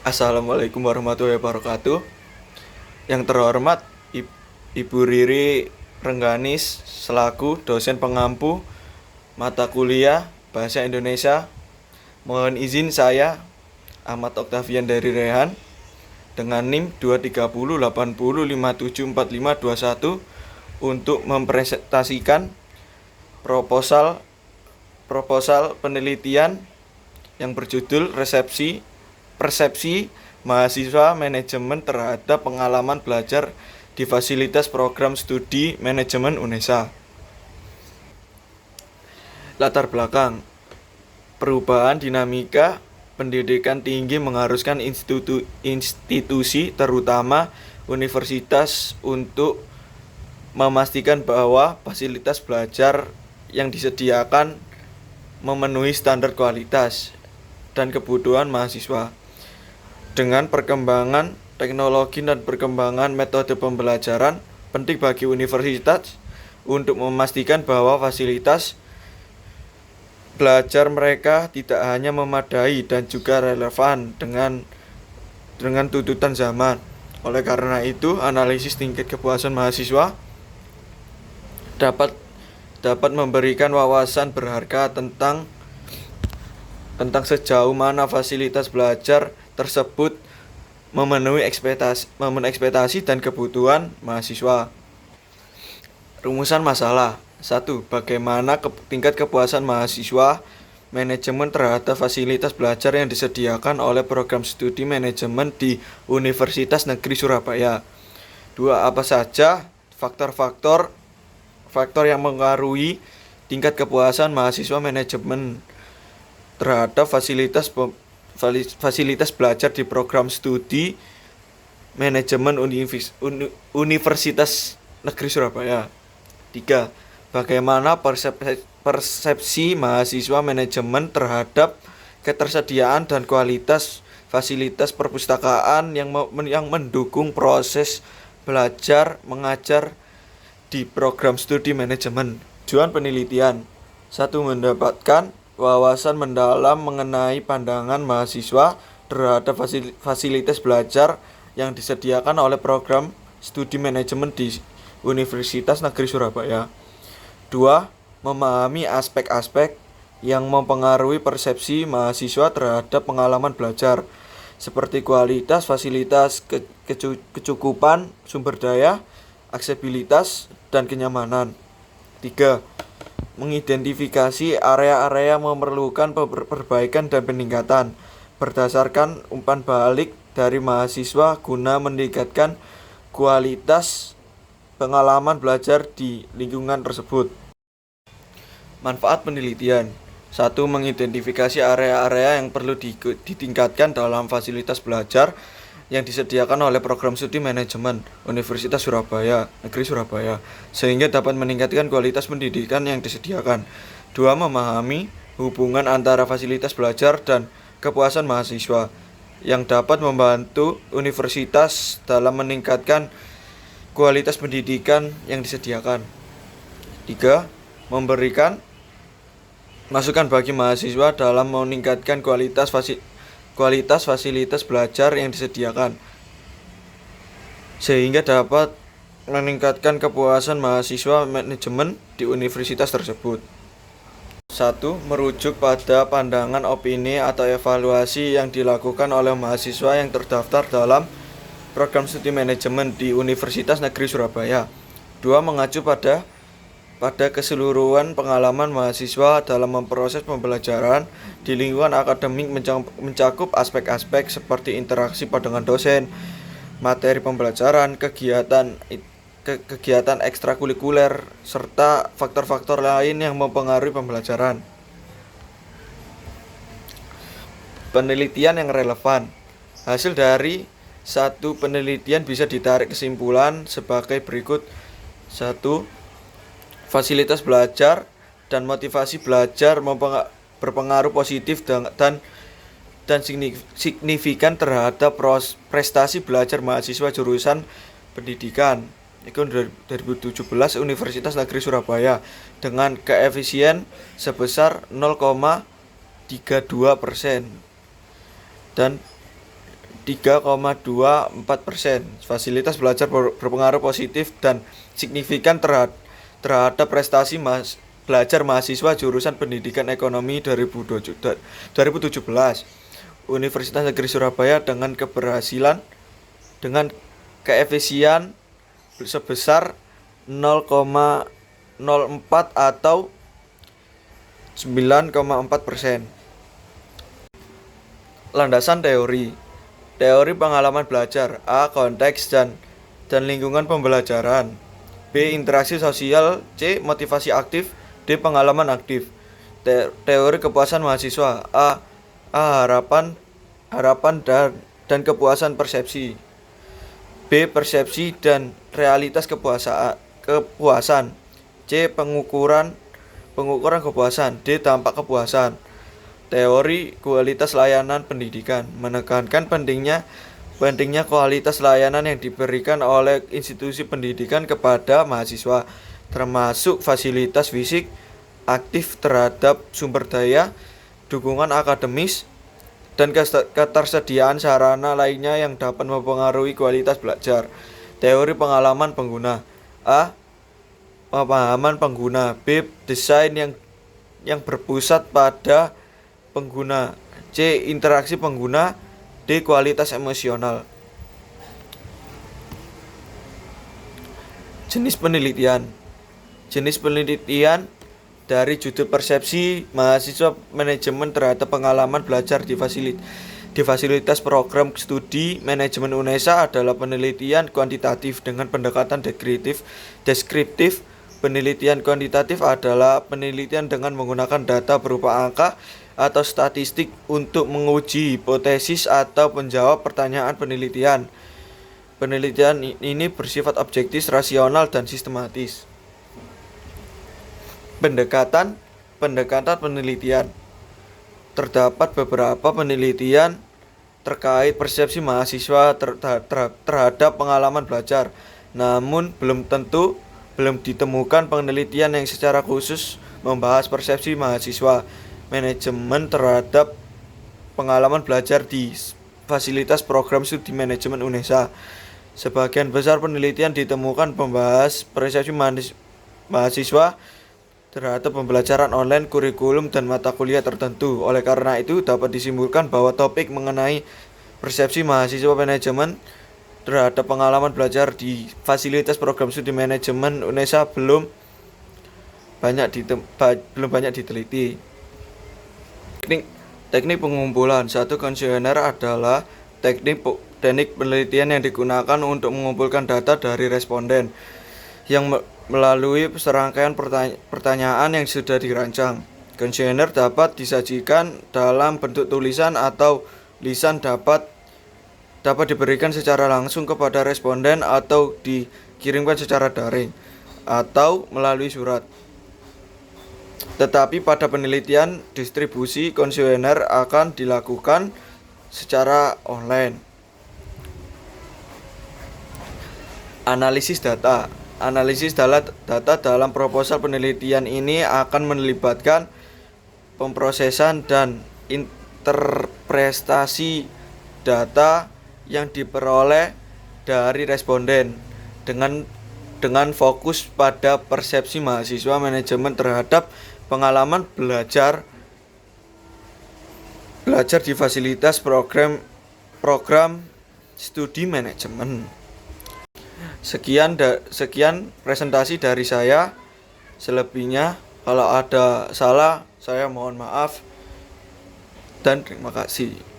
Assalamualaikum warahmatullahi wabarakatuh. Yang terhormat Ibu Riri Rengganis selaku dosen pengampu mata kuliah Bahasa Indonesia. Mohon izin saya Ahmad Oktavian dari Rehan dengan NIM 23080574521 untuk mempresentasikan proposal penelitian yang berjudul Persepsi mahasiswa manajemen terhadap pengalaman belajar di fasilitas program studi manajemen UNESA. Latar belakang: perubahan dinamika pendidikan tinggi mengharuskan institusi terutama universitas untuk memastikan bahwa fasilitas belajar yang disediakan memenuhi standar kualitas dan kebutuhan mahasiswa. Dengan perkembangan teknologi dan perkembangan metode pembelajaran, penting bagi universitas untuk memastikan bahwa fasilitas belajar mereka tidak hanya memadai dan juga relevan dengan tuntutan zaman. Oleh karena itu, analisis tingkat kepuasan mahasiswa dapat memberikan wawasan berharga tentang sejauh mana fasilitas belajar tersebut memenuhi ekspektasi dan kebutuhan mahasiswa. Rumusan masalah. 1. Bagaimana tingkat kepuasan mahasiswa manajemen terhadap fasilitas belajar yang disediakan oleh program studi manajemen di Universitas Negeri Surabaya. 2. Apa saja faktor yang mengaruhi tingkat kepuasan mahasiswa manajemen terhadap fasilitas belajar di program studi manajemen Universitas Negeri Surabaya. 3. Bagaimana persepsi mahasiswa manajemen terhadap ketersediaan dan kualitas fasilitas perpustakaan yang mendukung proses belajar mengajar di program studi manajemen. Tujuan penelitian: 1. Mendapatkan wawasan mendalam mengenai pandangan mahasiswa terhadap fasilitas belajar yang disediakan oleh program studi manajemen di Universitas Negeri Surabaya. 2. Memahami aspek-aspek yang mempengaruhi persepsi mahasiswa terhadap pengalaman belajar, seperti kualitas fasilitas, kecukupan sumber daya, aksesibilitas, dan kenyamanan. 3. Mengidentifikasi area-area yang memerlukan perbaikan dan peningkatan berdasarkan umpan balik dari mahasiswa guna meningkatkan kualitas pengalaman belajar di lingkungan tersebut. Manfaat penelitian: 1. Mengidentifikasi area-area yang perlu ditingkatkan dalam fasilitas belajar yang disediakan oleh program studi manajemen Universitas Negeri Surabaya, sehingga dapat meningkatkan kualitas pendidikan yang disediakan. 2. Memahami hubungan antara fasilitas belajar dan kepuasan mahasiswa yang dapat membantu universitas dalam meningkatkan kualitas pendidikan yang disediakan. 3. Memberikan masukan bagi mahasiswa dalam meningkatkan kualitas fasilitas belajar yang disediakan, sehingga dapat meningkatkan kepuasan mahasiswa manajemen di universitas tersebut. 1. Merujuk pada pandangan, opini, atau evaluasi yang dilakukan oleh mahasiswa yang terdaftar dalam program studi manajemen di Universitas Negeri Surabaya. 2. Mengacu pada keseluruhan pengalaman mahasiswa dalam memproses pembelajaran di lingkungan akademik, mencakup aspek-aspek seperti interaksi dengan dosen, materi pembelajaran, kegiatan ekstrakurikuler, serta faktor-faktor lain yang mempengaruhi pembelajaran. Penelitian yang relevan. Hasil dari satu penelitian bisa ditarik kesimpulan sebagai berikut. 1. Fasilitas belajar dan motivasi belajar berpengaruh positif dan signifikan terhadap prestasi belajar mahasiswa jurusan pendidikan. Itu 2017 Universitas Negeri Surabaya dengan koefisien sebesar 0,32%. Dan 3,24%. Fasilitas belajar berpengaruh positif dan signifikan terhadap prestasi belajar mahasiswa jurusan Pendidikan Ekonomi 2017. Universitas Negeri Surabaya dengan keefisien sebesar 0,04 atau 9,4%. Landasan teori pengalaman belajar. A. Konteks dan lingkungan pembelajaran. B. Interaksi sosial. C. Motivasi aktif. D. Pengalaman aktif. Teori kepuasan mahasiswa. A. Harapan dan kepuasan persepsi. B. Persepsi dan realitas kepuasan. C. Pengukuran kepuasan. D. Dampak kepuasan. Teori kualitas layanan pendidikan menekankan pentingnya kualitas layanan yang diberikan oleh institusi pendidikan kepada mahasiswa, termasuk fasilitas fisik, aktif terhadap sumber daya, dukungan akademis, dan ketersediaan sarana lainnya yang dapat mempengaruhi kualitas belajar. Teori pengalaman pengguna. A. Pemahaman pengguna. B. Desain yang berpusat pada pengguna. C. Interaksi pengguna. D. Kualitas emosional. Jenis penelitian dari judul persepsi mahasiswa manajemen terhadap pengalaman belajar di fasilitas program studi manajemen UNESA adalah penelitian kuantitatif dengan pendekatan deskriptif. Penelitian kuantitatif adalah penelitian dengan menggunakan data berupa angka atau statistik untuk menguji hipotesis atau menjawab pertanyaan penelitian. Penelitian ini bersifat objektif, rasional, dan sistematis. Pendekatan penelitian. Terdapat beberapa penelitian terkait persepsi mahasiswa terhadap pengalaman belajar. Namun belum ditemukan penelitian yang secara khusus membahas persepsi mahasiswa manajemen terhadap pengalaman belajar di fasilitas program studi manajemen UNESA. Sebagian besar penelitian ditemukan membahas persepsi mahasiswa terhadap pembelajaran online, kurikulum, dan mata kuliah tertentu. Oleh karena itu, dapat disimpulkan bahwa topik mengenai persepsi mahasiswa manajemen terhadap pengalaman belajar di fasilitas program studi manajemen UNESA belum banyak diteliti. Teknik pengumpulan. Satu kuesioner adalah teknik penelitian yang digunakan untuk mengumpulkan data dari responden yang melalui serangkaian pertanyaan yang sudah dirancang. Kuesioner dapat disajikan dalam bentuk tulisan atau lisan, dapat diberikan secara langsung kepada responden atau dikirimkan secara daring atau melalui surat. Tetapi pada penelitian, distribusi kuesioner akan dilakukan secara online. Analisis data dalam proposal penelitian ini akan melibatkan pemrosesan dan interpretasi data yang diperoleh dari responden dengan fokus pada persepsi mahasiswa manajemen terhadap pengalaman belajar di fasilitas program studi manajemen. Sekian presentasi dari saya. Selebihnya kalau ada salah saya mohon maaf dan terima kasih.